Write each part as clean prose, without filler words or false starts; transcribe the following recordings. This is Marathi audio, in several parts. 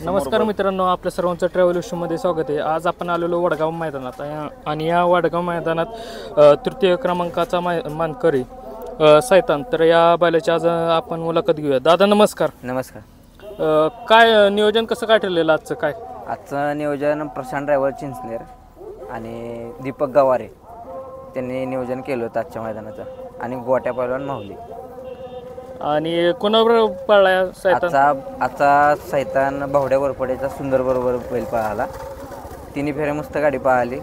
नमस्कार मित्रांनो, आपल्या सर्वांचं ट्रॅव्हल विषयमध्ये स्वागत आहे. आज आपण आलेलो वडगाव मैदानात आणि या वडगाव मैदानात तृतीय क्रमांकाचा मानकरी सैतान. तर या बैलाची आज आपण मुलाखत घेऊया. दादा नमस्कार. नमस्कार. काय नियोजन कसं काय ठरलेलं आजचं? आजचं नियोजन प्रशांत ड्रायव्हर चिंचनेर आणि दीपक गवारे त्यांनी नियोजन केलं होतं आजच्या मैदानाचं, आणि गोट्या पैलवान माहुली. आणि कोणाबरोबर पळला सैतान? आजचा सैतान भावड्या वरपडेचा सुंदर बरोबर बैल पळाला. तिन्ही फेरे मस्त गाडी पळाली,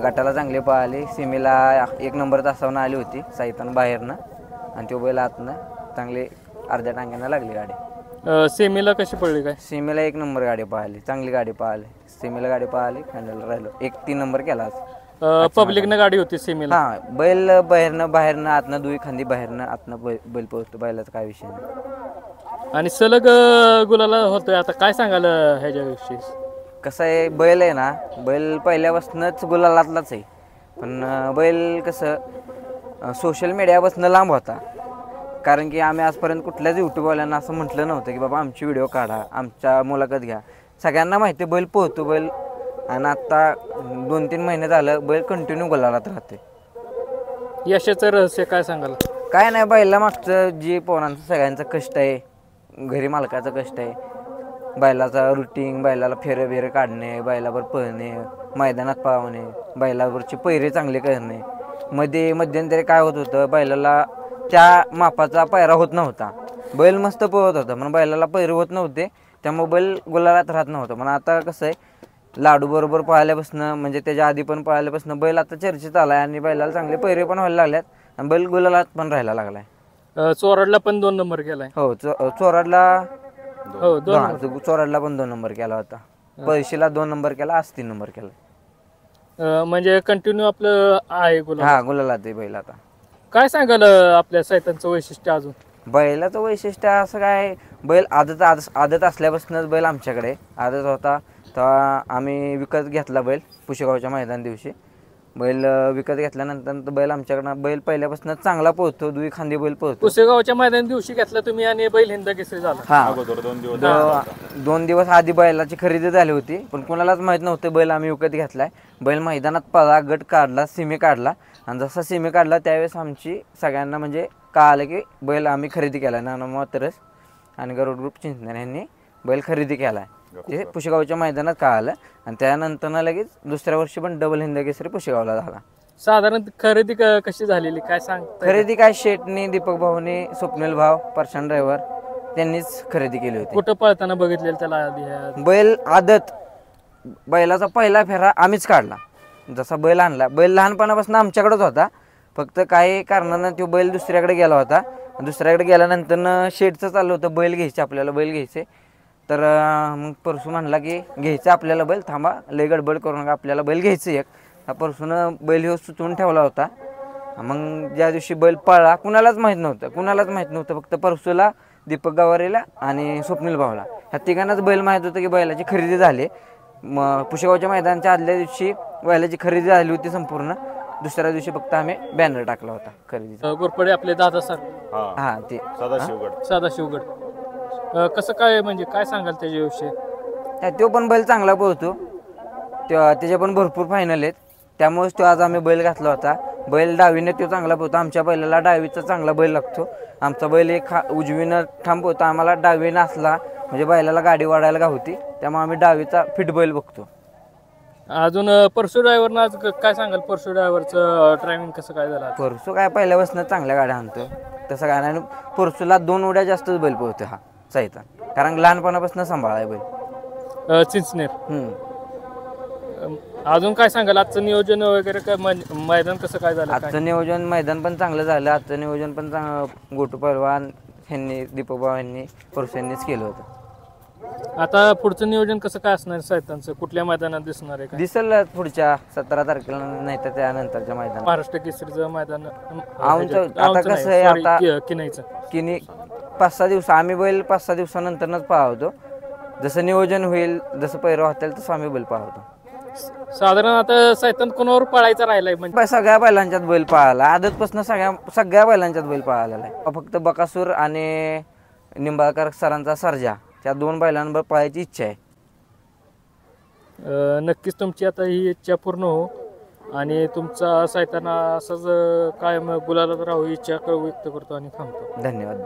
गटाला चांगली पळाली. सीमेला 1 नंबर तासावरून आली होती सैतान बाहेरनं, आणि तो बैल आतनं चांगली अर्ध्या टांग्यानं लागली गाडी. सेमीला कशी पडली? काय सीमेला 1 नंबर गाडी पळाली, चांगली गाडी पळाली. सीमेला गाडी पळाली, फायनल राहिलो. 3 नंबर केला आज. पब्लिकनं गाडी होती सेमीला? हां, बैल बाहेरनं आतनं दुई खांदी बाहेरनं आतनं बैल पोहोचतो. बैलाचा काय विषय नाही. आणि सलग गुलाला होतोय. आता काय सांगाल ह्याच्याविषयी? कसं आहे, बैल आहे ना, बैल पहिल्यापासूनच गुलालातलाच आहे. पण बैल कसं सोशल मीडियापासून लांब होता. कारण की आम्ही आजपर्यंत कुठल्याच यूट्यूबवाल्यांना असं म्हटलं नव्हतं की बाबा आमची व्हिडिओ काढा, आमच्या मुलाखत घ्या. सगळ्यांना माहिती आहे बैल पोहतो बैल. आणि आत्ता 2-3 महिने झालं बैल कंटिन्यू गुलालात राहते. यशाचं रहस्य काय सांगाल? काय नाही, बैला मागचं जे पोरांचं सगळ्यांचं कष्ट आहे, घरी मालकाचं कष्ट आहे. बैलाचा रुटीन, बैलाला फेरे काढणे, बैलावर पळणे, मैदानात पळवणे, बैलावरचे पैरे चांगले करणे. मध्यंतरी काय होत होतं, बैलाला त्या मापाचा पैरा होत नव्हता. बैल मस्त पळत होता, पण बैलाला पैरे होत नव्हते, त्यामुळे बैल गुलालात राहत नव्हतं. पण आता कसं आहे, लाडू बरोबर पळाल्यापासून, म्हणजे त्याच्या आधी पण पळाल्यापासून बैल आता चर्चेत आला आहे, आणि बैलाला चांगले पैरे पण व्हायला लागल्यात, आणि बैल गुलालात पण राहायला लागलाय. चोराडला पण 2 नंबर केलाय. हो, चोराडला पण 2 नंबर केला होता. पैशीला 2 नंबर केला, आज 3 नंबर केला. म्हणजे कंटिन्यू आपलं आहे गुलाल. हा, गुलालात आहे बैल. आता काय सांगाल आपल्या सैतानचं वैशिष्ट्य? अजून बैलाचं वैशिष्ट्य असं काय, बैल आदत असल्यापासूनच बैल आमच्याकडे आदत होता. तेव्हा आम्ही विकत घेतला बैल पुशेगावच्या मैदान दिवशी. बैल विकत घेतल्यानंतर बैल आमच्याकडनं बैल पहिल्यापासूनच चांगला पोहतो, दुई खांदी बैल पोहतो. पुशेगावच्या मैदान दिवशी घेतला तुम्ही, आणि बैल हिंद केसरी झाला. हा, 2 दिवस आधी बैलाची खरेदी झाली होती, पण कोणालाच माहीत नव्हतं बैल आम्ही विकत घेतलाय. बैल मैदानात पळा, गट काढला, सीमे काढला, आणि जसा सीमे काढला त्यावेळेस आमची सगळ्यांना म्हणजे कळालं की बैल आम्ही खरेदी केला. नाना मातरस आणि गरुड ग्रुप चिंचनेर यांनी बैल खरेदी केला आहे. ते पुशेगावच्या मैदानात कळालं, आणि त्यानंतर लगेच दुसऱ्या वर्षी पण डबल हिंद केसरी पुशेगावला झाला. साधारण खरेदी कशी झालेली काय सांग? खरेदी काय, शेटनी, दीपक भाऊनी, स्वप्नील भाऊ, प्रशांत ड्रायव्हर त्यांनीच खरेदी केली होती. कुठं पळताना बघितलेलं त्याला आधी? बैल आदत, बैलाचा पहिला फेरा आम्हीच काढला. जसा बैल आणला, बैल लहानपणापासून आमच्याकडेच होता. फक्त काही कारणानं तो बैल दुसऱ्याकडे गेला होता. दुसऱ्याकडे गेल्यानंतर शेटचं चाललं होतं बैल घ्यायचे, आपल्याला बैल घ्यायचे. तर मग परसू म्हणला की घ्यायचं आपल्याला बैल, थांबा लय गडबड करू नका, आपल्याला बैल घ्यायचं एक. परसूनं बैल ह्यो सुचवून ठेवला होता. मग ज्या दिवशी बैल पळला कुणालाच माहीत नव्हतं. फक्त परसूला, दीपक गवारेला आणि स्वप्नील भाऊला, ह्या तिघांनाच बैल माहीत होतं की बैलाची खरेदी झाली. मग पुशेगावच्या मैदानाच्या आदल्या दिवशी बैलाची खरेदी झाली होती संपूर्ण. दुसऱ्या दिवशी फक्त आम्ही बॅनर टाकला होता खरेदीचा. गोरपडे आपले दादा सर. हा, ते सदाशिवगड. कसं काय, म्हणजे काय सांगाल त्याच्याविषयी? तो पण बैल चांगला पळतो, त्याचे पण भरपूर फायनल आहेत. त्यामुळेच तो आज आम्ही बैल घातला होता. बैल डावीने तो चांगला पळतो. आमच्या बैलाला डावीचा चांगला बैल लागतो. आमचा बैल एक उजवीनं ठाम पळतो. आम्हाला डावीनं असला म्हणजे बैलाला गाडी वाढायला गावती, त्यामुळे आम्ही डावीचा फिट बैल बघतो. अजून परसू ड्रायव्हरनं आज काय सांगाल? परसू ड्रायव्हरचं ड्रायव्हिंग कसं काय झालं? परसू काय पहिल्यापासून चांगल्या गाड्या आणतो, तसं काय नाही. परसूला 2 उड्या जास्तच बैल पळतो हा सैतान, कारण लहानपणापासून सांभाळाय बैल चिंचनेर. अजून काय सांगाल? आजचं नियोजन वगैरे काय, मैदान कसं काय झालं? आजचं नियोजन, मैदान पण चांगलं झालं. आजचं नियोजन पण गोटू पहलवान ह्यांनी, दीपक भाऊ यांनी, परसू यांनीच केलं होतं. आता पुढचं नियोजन कसं काय असणार सैतानचं? कुठल्या मैदानात दिसणार आहे? दिसेल पुढच्या 17 तारखेला, नाही तर त्यानंतर मैदान, महाराष्ट्र केसरीचं मैदान. आता कसं आहे, आता किनी 5-6 दिवस आम्ही बैल 5-6 दिवसानंतरच पाहतो. जसं नियोजन होईल, जसं पैरा होतील तसं आम्ही बैल पाहतो. साधारण आता सैतान कोणावर पळायचा राहिलाय? म्हणजे सगळ्या बैलांच्यात बैल पळाला, आदतपासून सगळ्या बैलांच्यात बैल पळालेला आहे. फक्त बकासूर आणि निंबाळकर सरांचा सर्जा ह्या 2 बैलांवर पळायची इच्छा आहे. नक्कीच तुमची आता ही इच्छा पूर्ण हो आणि तुमचा सायताना असंच कायम गुलालात राहू इच्छा व्यक्त करतो आणि थांबतो. धन्यवाद.